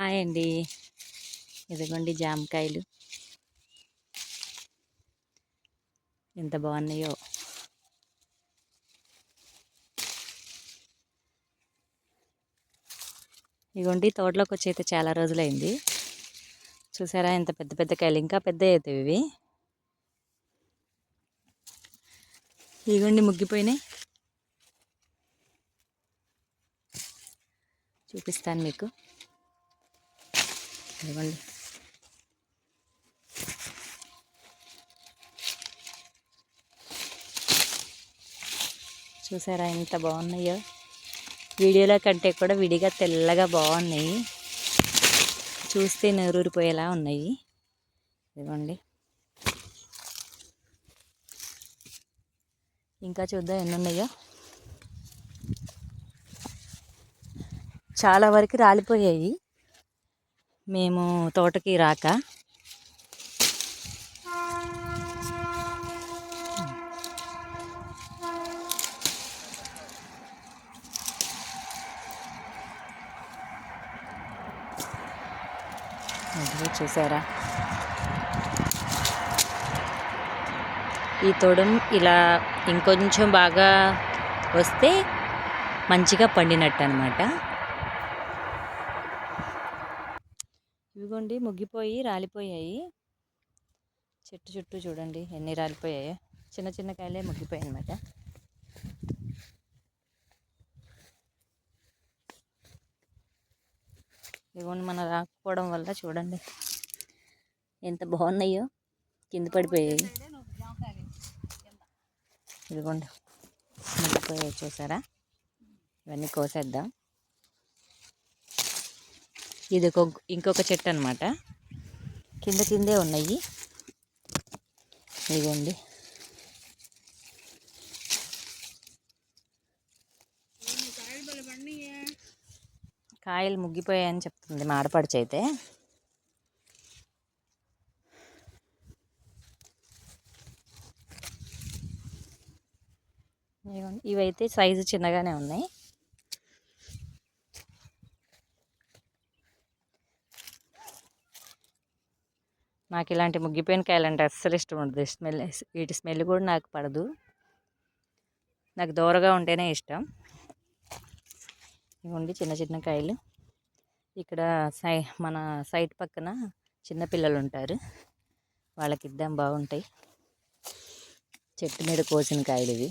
Hi అండి. ఇదిగోండి జామకాయలు ఎంత బాగున్నాయో. ఇదిగోండి తోటలోకి వచ్చి అయితే చాలా రోజులైంది. చూసారా ఎంత పెద్ద పెద్ద కాయలు, ఇంకా పెద్ద అవుతాయి ఇవి. ఇదిగోండి ముగ్గిపోయినాయి, చూపిస్తాను మీకు. ఇదిగోండి చూసారా ఎంత బాగున్నాయో. వీడియోలో కంటే కూడా విడిగా తెల్లగా బాగున్నాయి, చూస్తే నూరూరిపోయేలా ఉన్నాయి. ఇదిగోండి ఇంకా చూద్దాం ఎన్ని ఉన్నాయో. చాలా వరకు రాలిపోయాయి మేము తోటకి రాక. చూసారా ఈ తోడం ఇలా ఇంకొంచెం బాగా వస్తే మంచిగా పండినట్టు అనమాట. ఇవిగోండి ముగ్గిపోయి రాలిపోయాయి. చెట్టు చుట్టూ చూడండి ఎన్ని రాలిపోయాయో. చిన్న చిన్న కాయలే ముగ్గిపోయాయి అనమాట. ఇదిగోండి మన రాకపోవడం వల్ల చూడండి ఎంత బాగున్నాయో, కింద పడిపోయాయి. ఇదిగోండి ముగ్గిపోయాయి చూసారా. ఇవన్నీ కోసేద్దాం. ఇది ఇంకొక చెట్టు అనమాట, కిందే ఉన్నాయి. ఇదిగోండి కాయలు ముగ్గిపోయాయని చెప్తుంది మా ఆడపడుచు అయితే. ఇవైతే సైజు చిన్నగానే ఉన్నాయి. నాకు ఇలాంటి ముగ్గిపోయిన కాయలు అంటే అస్సలు ఇష్టం ఉండదు. వీటి స్మెల్ కూడా నాకు పడదు. నాకు దూరగా ఉంటేనే ఇష్టం. ఇవ్వండి చిన్న చిన్న కాయలు. ఇక్కడ మన సైట్ పక్కన చిన్నపిల్లలు ఉంటారు, వాళ్ళకి ఇద్దాం బాగుంటాయి. చెట్టు మీద కోసిన కాయలు ఇవి.